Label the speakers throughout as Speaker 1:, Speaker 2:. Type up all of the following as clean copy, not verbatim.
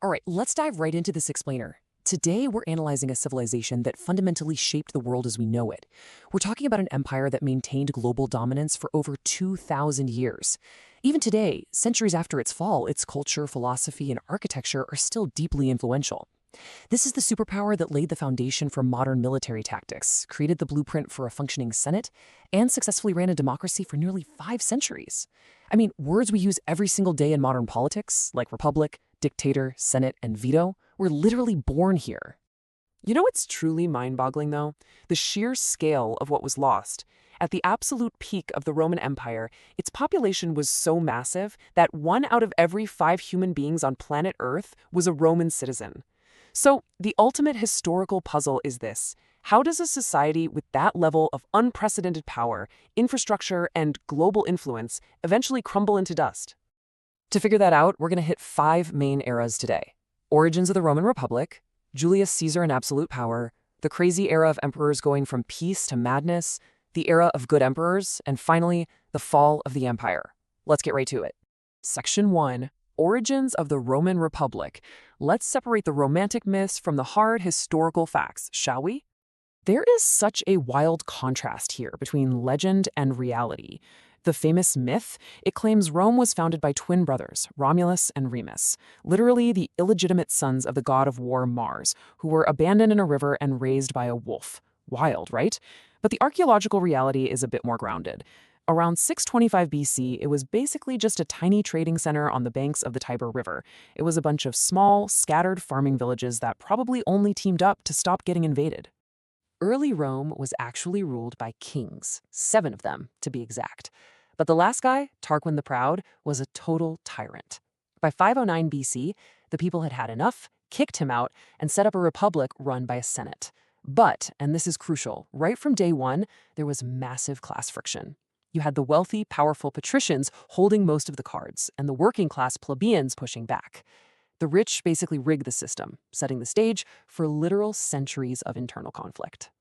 Speaker 1: All right, let's dive right into this explainer. Today, we're analyzing a civilization that fundamentally shaped the world as we know it. We're talking about an empire that maintained global dominance for over 2,000 years. Even today, centuries after its fall, its culture, philosophy, and architecture are still deeply influential. This is the superpower that laid the foundation for modern military tactics, created the blueprint for a functioning Senate, and successfully ran a democracy for nearly 5 centuries. I mean, words we use every single day in modern politics, like republic, dictator, Senate, and veto, were literally born here.
Speaker 2: You know what's truly mind-boggling, though? The sheer scale of what was lost. At the absolute peak of the Roman Empire, its population was so massive that 1 out of every 5 human beings on planet Earth was a Roman citizen. So, the ultimate historical puzzle is this. How does a society with that level of unprecedented power, infrastructure, and global influence eventually crumble into dust?
Speaker 1: To figure that out, we're going to hit 5 main eras today: origins of the Roman Republic, Julius Caesar and absolute power, the crazy era of emperors going from peace to madness, the era of good emperors, and finally, the fall of the empire. Let's get right to it. Section 1. Origins of the Roman Republic. Let's separate the romantic myths from the hard historical facts, shall we? There is such a wild contrast here between legend and reality. The famous myth, it claims Rome was founded by twin brothers, Romulus and Remus, literally the illegitimate sons of the god of war Mars, who were abandoned in a river and raised by a wolf. Wild, right? But the archaeological reality is a bit more grounded. Around 625 BC, it was basically just a tiny trading center on the banks of the Tiber River. It was a bunch of small, scattered farming villages that probably only teamed up to stop getting invaded. Early Rome was actually ruled by kings, 7 of them, to be exact. But the last guy, Tarquin the Proud, was a total tyrant. By 509 BC, the people had had enough, kicked him out, and set up a republic run by a senate. But, and this is crucial, right from day one, there was massive class friction. You had the wealthy, powerful patricians holding most of the cards, and the working-class plebeians pushing back. The rich basically rigged the system, setting the stage for literal centuries of internal conflict.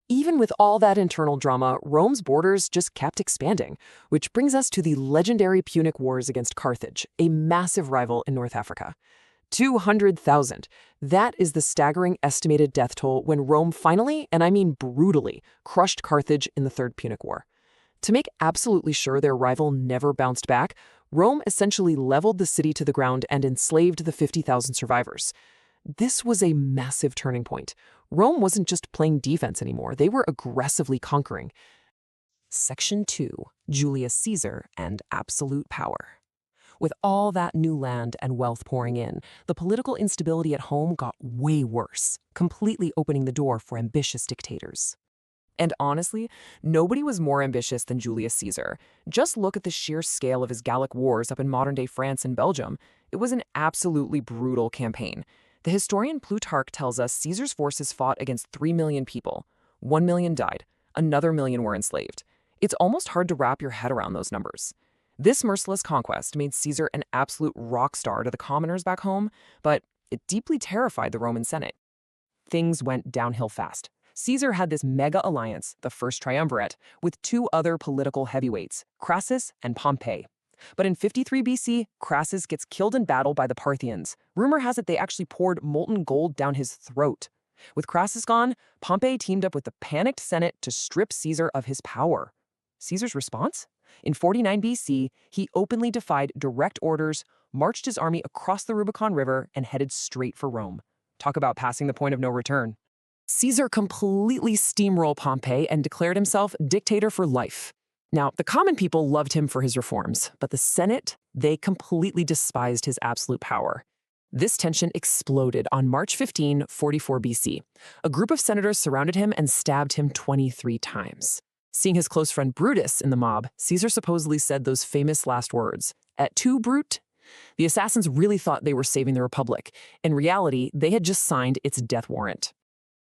Speaker 1: Even with all that internal drama, Rome's borders just kept expanding, which brings us to the legendary Punic Wars against Carthage, a massive rival in North Africa. 200,000. That is the staggering estimated death toll when Rome finally, and I mean brutally, crushed Carthage in the Third Punic War. To make absolutely sure their rival never bounced back, Rome essentially leveled the city to the ground and enslaved the 50,000 survivors. This was a massive turning point. Rome wasn't just playing defense anymore, they were aggressively conquering. Section 2. Julius Caesar and absolute power. With all that new land and wealth pouring in, the political instability at home got way worse, completely opening the door for ambitious dictators. And honestly, nobody was more ambitious than Julius Caesar. Just look at the sheer scale of his Gallic wars up in modern-day France and Belgium. It was an absolutely brutal campaign. The historian Plutarch tells us Caesar's forces fought against 3 million people. 1 million died. Another million were enslaved. It's almost hard to wrap your head around those numbers. This merciless conquest made Caesar an absolute rock star to the commoners back home, but it deeply terrified the Roman Senate. Things went downhill fast. Caesar had this mega alliance, the First Triumvirate, with 2 other political heavyweights, Crassus and Pompey. But in 53 BC, Crassus gets killed in battle by the Parthians. Rumor has it they actually poured molten gold down his throat. With Crassus gone, Pompey teamed up with the panicked Senate to strip Caesar of his power. Caesar's response? In 49 BC, he openly defied direct orders, marched his army across the Rubicon River, and headed straight for Rome. Talk about passing the point of no return. Caesar completely steamrolled Pompey and declared himself dictator for life. Now, the common people loved him for his reforms, but the Senate, they completely despised his absolute power. This tension exploded on March 15, 44 BC. A group of senators surrounded him and stabbed him 23 times. Seeing his close friend Brutus in the mob, Caesar supposedly said those famous last words, "Et tu, Brute?" The assassins really thought they were saving the Republic. In reality, they had just signed its death warrant.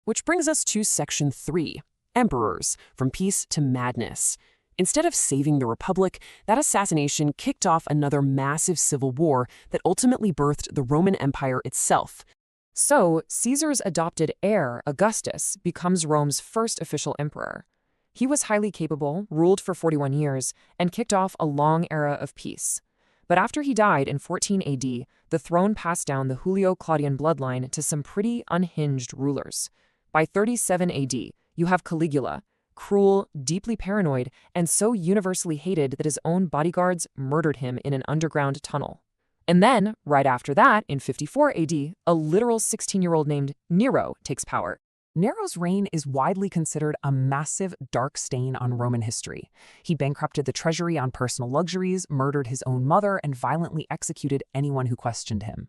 Speaker 1: Which brings us to Section 3, Emperors, from peace to madness. Instead of saving the Republic, that assassination kicked off another massive civil war that ultimately birthed the Roman Empire itself. So, Caesar's adopted heir, Augustus, becomes Rome's first official emperor. He was highly capable, ruled for 41 years, and kicked off a long era of peace. But after he died in 14 AD, the throne passed down the Julio-Claudian bloodline to some pretty unhinged rulers. By 37 AD, you have Caligula, cruel, deeply paranoid, and so universally hated that his own bodyguards murdered him in an underground tunnel. And then, right after that, in 54 AD, a literal 16-year-old named Nero takes power.
Speaker 2: Nero's reign is widely considered a massive dark stain on Roman history. He bankrupted the treasury on personal luxuries, murdered his own mother, and violently executed anyone who questioned him.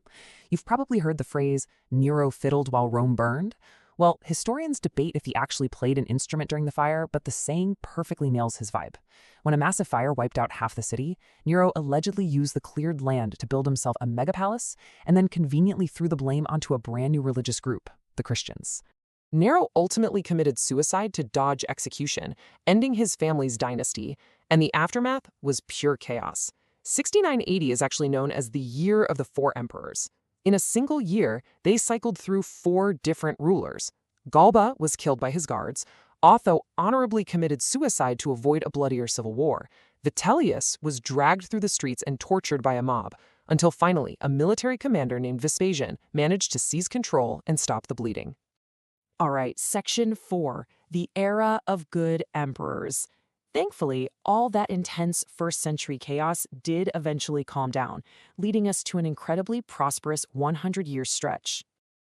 Speaker 2: You've probably heard the phrase, Nero fiddled while Rome burned. Well, historians debate if he actually played an instrument during the fire, but the saying perfectly nails his vibe. When a massive fire wiped out half the city, Nero allegedly used the cleared land to build himself a megapalace, and then conveniently threw the blame onto a brand new religious group, the Christians. Nero ultimately committed suicide to dodge execution, ending his family's dynasty, and the aftermath was pure chaos. 6980 is actually known as the Year of the Four Emperors. In a single year, they cycled through 4 different rulers. Galba was killed by his guards, Otho honorably committed suicide to avoid a bloodier civil war, Vitellius was dragged through the streets and tortured by a mob, until finally a military commander named Vespasian managed to seize control and stop the bleeding. All right, Section 4, the Era of Good Emperors. Thankfully, all that intense first-century chaos did eventually calm down, leading us to an incredibly prosperous 100-year stretch.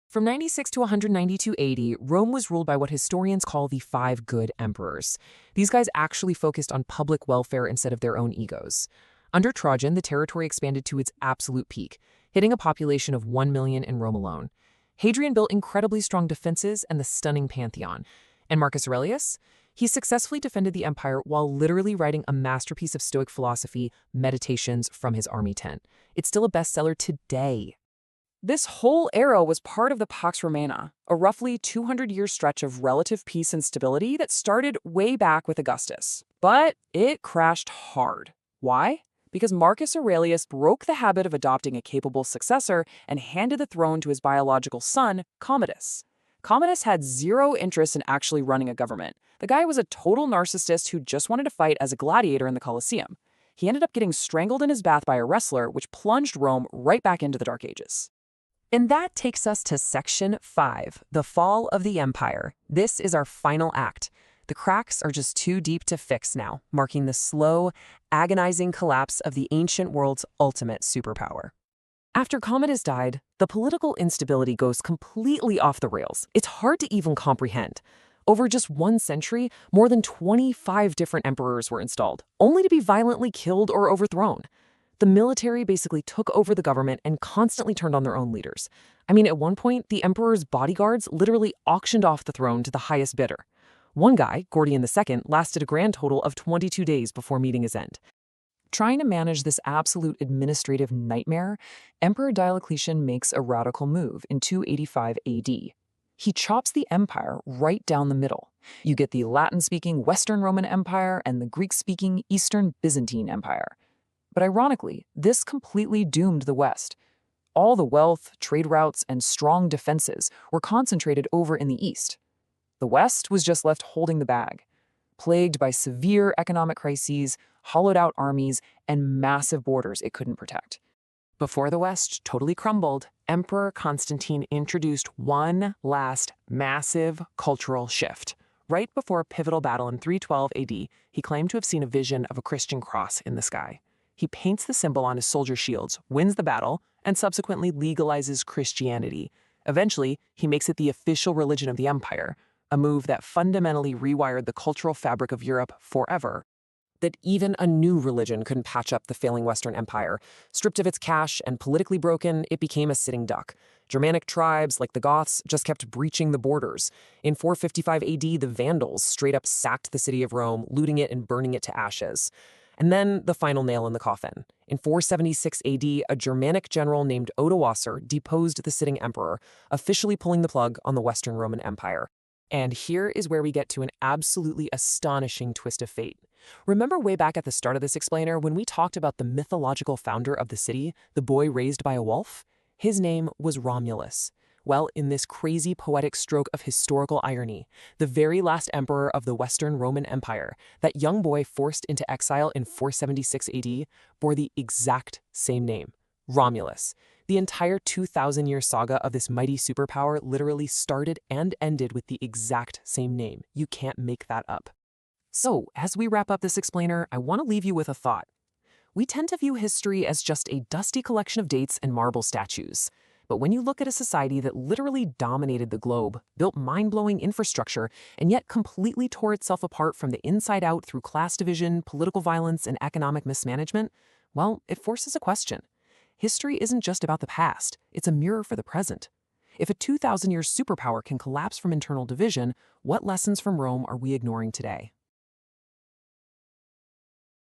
Speaker 2: From 96 to 192 AD, Rome was ruled by what historians call the 5 good emperors. These guys actually focused on public welfare instead of their own egos. Under Trajan, the territory expanded to its absolute peak, hitting a population of 1 million in Rome alone. Hadrian built incredibly strong defenses and the stunning Pantheon. And Marcus Aurelius? He successfully defended the empire while literally writing a masterpiece of Stoic philosophy, Meditations, from his army tent. It's still a bestseller today. This whole era was part of the Pax Romana, a roughly 200-year stretch of relative peace and stability that started way back with Augustus. But it crashed hard. Why? Because Marcus Aurelius broke the habit of adopting a capable successor and handed the throne to his biological son, Commodus. Commodus had zero interest in actually running a government. The guy was a total narcissist who just wanted to fight as a gladiator in the Colosseum. He ended up getting strangled in his bath by a wrestler, which plunged Rome right back into the Dark Ages. And that takes us to Section 5, the Fall of the Empire. This is our final act. The cracks are just too deep to fix now, marking the slow, agonizing collapse of the ancient world's ultimate superpower. After Commodus died, the political instability goes completely off the rails. It's hard to even comprehend. Over just 1 century, more than 25 different emperors were installed, only to be violently killed or overthrown. The military basically took over the government and constantly turned on their own leaders. I mean, at one point, the emperor's bodyguards literally auctioned off the throne to the highest bidder. One guy, Gordian II, lasted a grand total of 22 days before meeting his end. Trying to manage this absolute administrative nightmare, Emperor Diocletian makes a radical move in 285 AD. He chops the empire right down the middle. You get the Latin-speaking Western Roman Empire and the Greek-speaking Eastern Byzantine Empire. But ironically, this completely doomed the West. All the wealth, trade routes, and strong defenses were concentrated over in the East. The West was just left holding the bag, plagued by severe economic crises, hollowed-out armies, and massive borders it couldn't protect. Before the West totally crumbled, Emperor Constantine introduced one last massive cultural shift. Right before a pivotal battle in 312 AD, he claimed to have seen a vision of a Christian cross in the sky. He paints the symbol on his soldier shields, wins the battle, and subsequently legalizes Christianity. Eventually, he makes it the official religion of the empire, a move that fundamentally rewired the cultural fabric of Europe forever. That even a new religion couldn't patch up the failing Western Empire. Stripped of its cash and politically broken, it became a sitting duck. Germanic tribes, like the Goths, just kept breaching the borders. In 455 AD, the Vandals straight up sacked the city of Rome, looting it and burning it to ashes. And then the final nail in the coffin. In 476 AD, a Germanic general named Odoacer deposed the sitting emperor, officially pulling the plug on the Western Roman Empire. And here is where we get to an absolutely astonishing twist of fate. Remember way back at the start of this explainer when we talked about the mythological founder of the city, the boy raised by a wolf? His name was Romulus. Well, in this crazy poetic stroke of historical irony, the very last emperor of the Western Roman Empire, that young boy forced into exile in 476 AD, bore the exact same name, Romulus. The entire 2,000-year saga of this mighty superpower literally started and ended with the exact same name. You can't make that up. So, as we wrap up this explainer, I want to leave you with a thought. We tend to view history as just a dusty collection of dates and marble statues. But when you look at a society that literally dominated the globe, built mind-blowing infrastructure, and yet completely tore itself apart from the inside out through class division, political violence, and economic mismanagement, well, it forces a question. History isn't just about the past, it's a mirror for the present. If a 2,000-year superpower can collapse from internal division, what lessons from Rome are we ignoring today?